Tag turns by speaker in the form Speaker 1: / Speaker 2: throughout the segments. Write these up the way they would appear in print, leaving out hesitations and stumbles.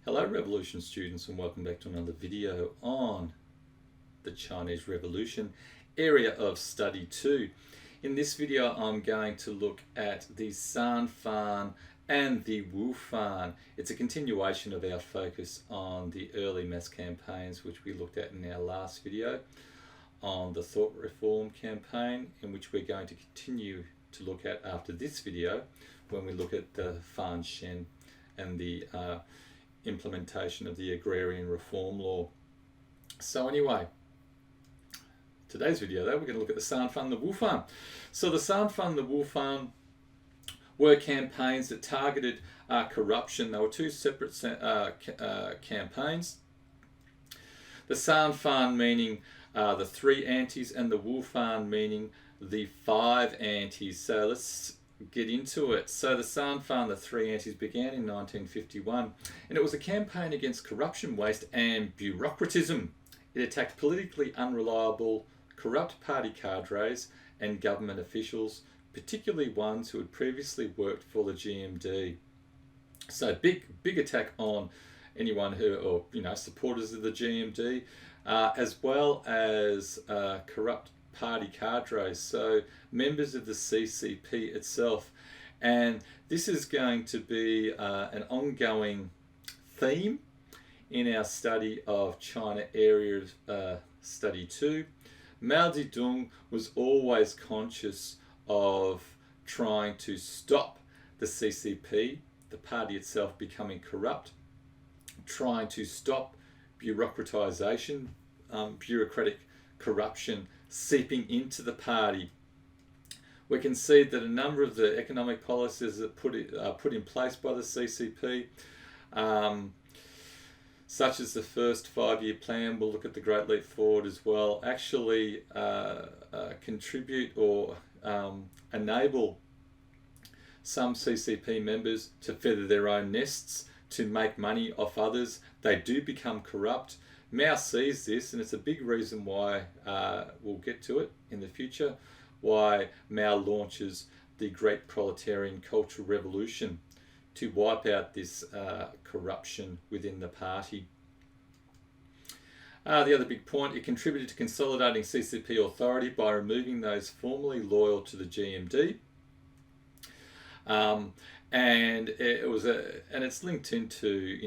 Speaker 1: Hello Revolution students, and welcome back to another video on the Chinese Revolution, area of study 2. In this video I'm going to look at the Sanfan and the Wufan. It's a continuation of our focus on the early mass campaigns, which we looked at in our last video on the thought reform campaign, in which we're going to continue to look at after this video when we look at the Fan Shen and the implementation of the agrarian reform law. So anyway, today's video though, we're going to look at the Sanfan and the Wufan. So the Sanfan and the Wufan were campaigns that targeted corruption. They were two separate campaigns. The Sanfan meaning the 3 antis, and the Wufan meaning the 5 antis. So let's get into it. So the Sanfan, the 3 antis, began in 1951, and it was a campaign against corruption, waste and bureaucratism. It attacked politically unreliable, corrupt party cadres and government officials, particularly ones who had previously worked for the GMD. So big attack on anyone who, or supporters of the GMD, as well as corrupt party cadres, so members of the CCP itself. And this is going to be an ongoing theme in our study of China Area Study 2. Mao Zedong was always conscious of trying to stop the CCP, the party itself, becoming corrupt, trying to stop bureaucratization, bureaucratic corruption seeping into the party. We can see that a number of the economic policies that put in place by the CCP, such as the first 5-year plan, we'll look at the Great Leap Forward as well, actually contribute or enable some CCP members to feather their own nests, to make money off others. They do become corrupt. Mao sees this, and it's a big reason why, we'll get to it in the future, why Mao launches the Great Proletarian Cultural Revolution to wipe out this corruption within the party. The other big point, it contributed to consolidating CCP authority by removing those formerly loyal to the GMD. And it was and it's linked into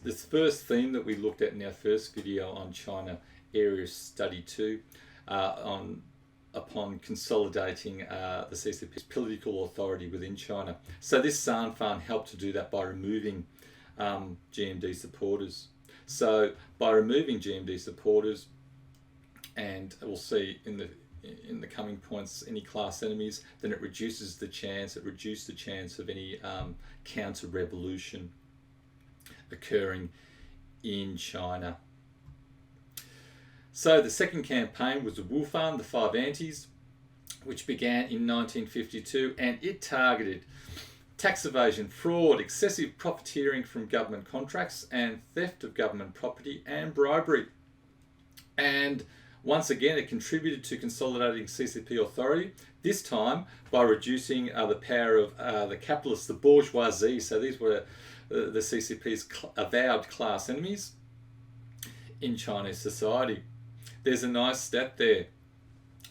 Speaker 1: this first theme that we looked at in our first video on China Area Study 2, upon consolidating the CCP's political authority within China. So this Sanfan helped to do that by removing GMD supporters. So by removing GMD supporters, and we'll see in the coming points, any class enemies, then it reduced the chance of any counter-revolution occurring in China. So the second campaign was the Wufan, the 5 antis, which began in 1952, and it targeted tax evasion, fraud, excessive profiteering from government contracts, and theft of government property and bribery. And once again, it contributed to consolidating CCP authority, this time by reducing the power of the capitalists, the bourgeoisie. So these were the CCP's avowed class enemies in Chinese society. There's a nice stat there.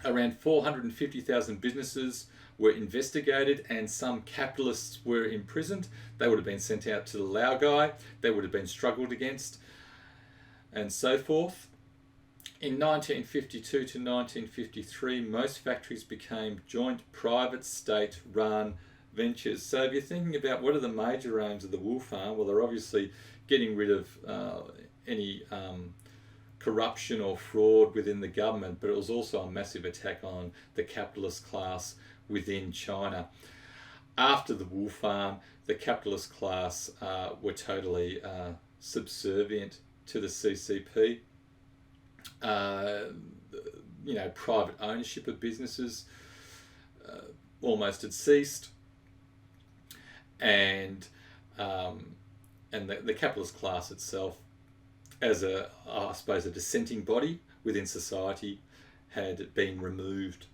Speaker 1: Around 450,000 businesses were investigated, and some capitalists were imprisoned. They would have been sent out to the Laogai. They would have been struggled against, and so forth. In 1952 to 1953, most factories became joint private state-run ventures. So if you're thinking about what are the major aims of the Wufan, well, they're obviously getting rid of any corruption or fraud within the government, but it was also a massive attack on the capitalist class within China. After the Wufan, the capitalist class were totally subservient to the CCP. Private ownership of businesses almost had ceased, and the capitalist class itself, as a dissenting body within society, had been removed.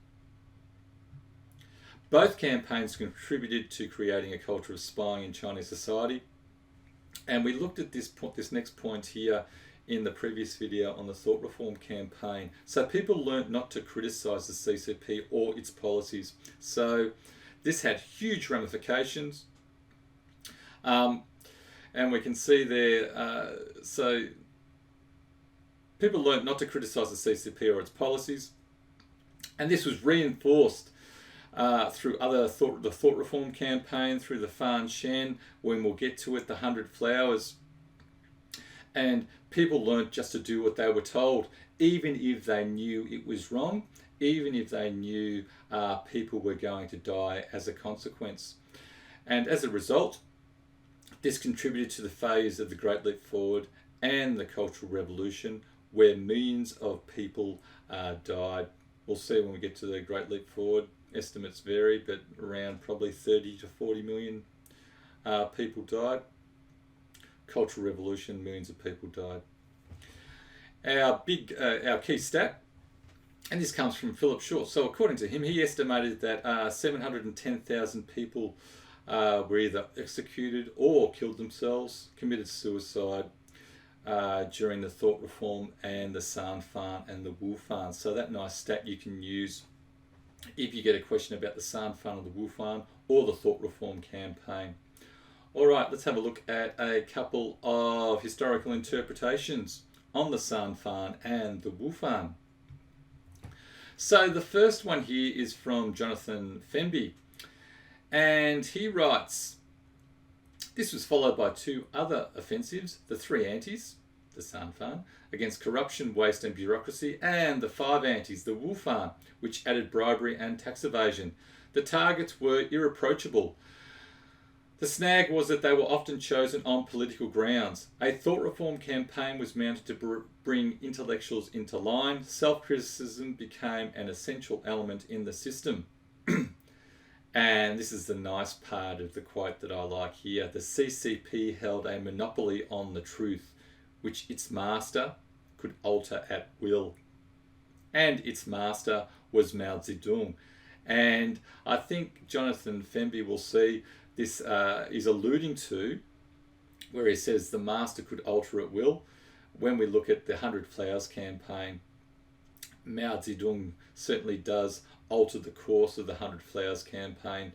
Speaker 1: Both campaigns contributed to creating a culture of spying in Chinese society. And we looked at this next point here in the previous video on the thought reform campaign. So people learnt not to criticise the CCP or its policies. So this had huge ramifications. And we can see there, so people learnt not to criticise the CCP or its policies. And this was reinforced through the thought reform campaign, through the Fan Shen, when we'll get to it, the 100 Flowers. And people learnt just to do what they were told, even if they knew it was wrong, even if they knew people were going to die as a consequence. And as a result, this contributed to the phase of the Great Leap Forward and the Cultural Revolution, where millions of people died. We'll see when we get to the Great Leap Forward. Estimates vary, but around probably 30 to 40 million people died. Cultural Revolution, millions of people died. Our key stat, and this comes from Philip Short. So according to him, he estimated that 710,000 people were either executed or killed themselves, committed suicide during the thought reform and the Sanfan and the Wufan. So that nice stat you can use if you get a question about the Sanfan or the Wufan or the thought reform campaign. All right, let's have a look at a couple of historical interpretations on the Sanfan and the Wufan. So the first one here is from Jonathan Fenby, and he writes, this was followed by two other offensives, the three antis, the Sanfan, against corruption, waste and bureaucracy, and the five antis, the Wufan, which added bribery and tax evasion. The targets were irreproachable. The snag was that they were often chosen on political grounds. A thought reform campaign was mounted to bring intellectuals into line. Self-criticism became an essential element in the system. And this is the nice part of the quote that I like here. The CCP held a monopoly on the truth, which its master could alter at will. And its master was Mao Zedong. And I think Jonathan Fenby will see this is alluding to where he says the master could alter at will. When we look at the 100 Flowers campaign, Mao Zedong certainly does alter the course of the 100 Flowers campaign,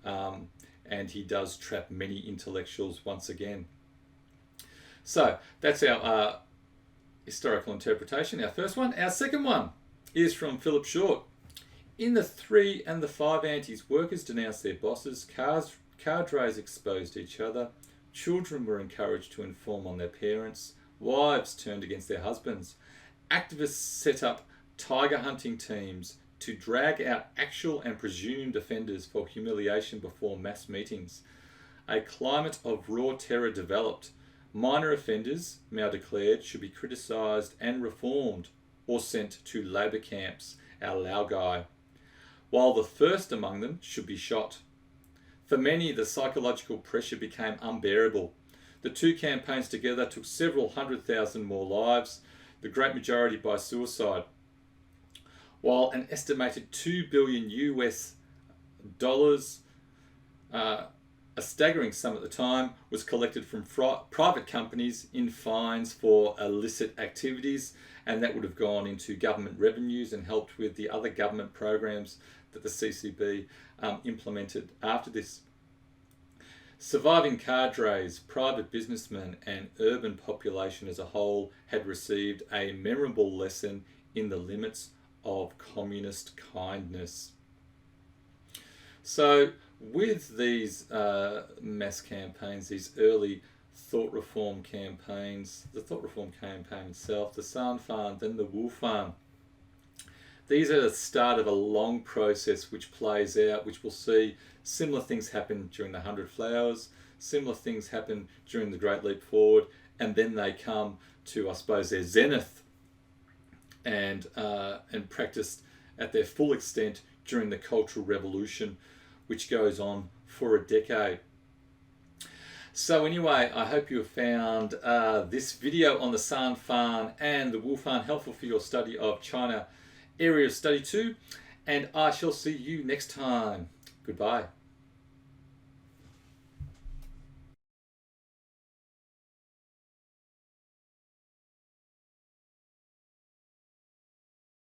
Speaker 1: and he does trap many intellectuals once again. So that's our historical interpretation, our first one. Our second one is from Philip Short. In the 3 and the 5 antis, workers denounced their bosses, cadres exposed each other, children were encouraged to inform on their parents, wives turned against their husbands, activists set up tiger hunting teams to drag out actual and presumed offenders for humiliation before mass meetings. A climate of raw terror developed. Minor offenders, Mao declared, should be criticised and reformed or sent to labour camps, our Laogai, while the first among them should be shot. For many, the psychological pressure became unbearable. The two campaigns together took several 100,000 more lives, the great majority by suicide, while an estimated $2 billion US, a staggering sum at the time, was collected from private companies in fines for illicit activities, and that would have gone into government revenues and helped with the other government programs that the CCB implemented after this. Surviving cadres, private businessmen and urban population as a whole had received a memorable lesson in the limits of communist kindness. So with these mass campaigns, these early thought reform campaigns, the thought reform campaign itself, the Sanfan, then the Wufan, these are the start of a long process which plays out, which we'll see similar things happen during the 100 Flowers, similar things happen during the Great Leap Forward, and then they come to, I suppose, their zenith and practiced at their full extent during the Cultural Revolution, which goes on for a decade. So anyway, I hope you have found this video on the Sanfan and the Wufan helpful for your study of China Area of Study 2, and I shall see you next time. Goodbye.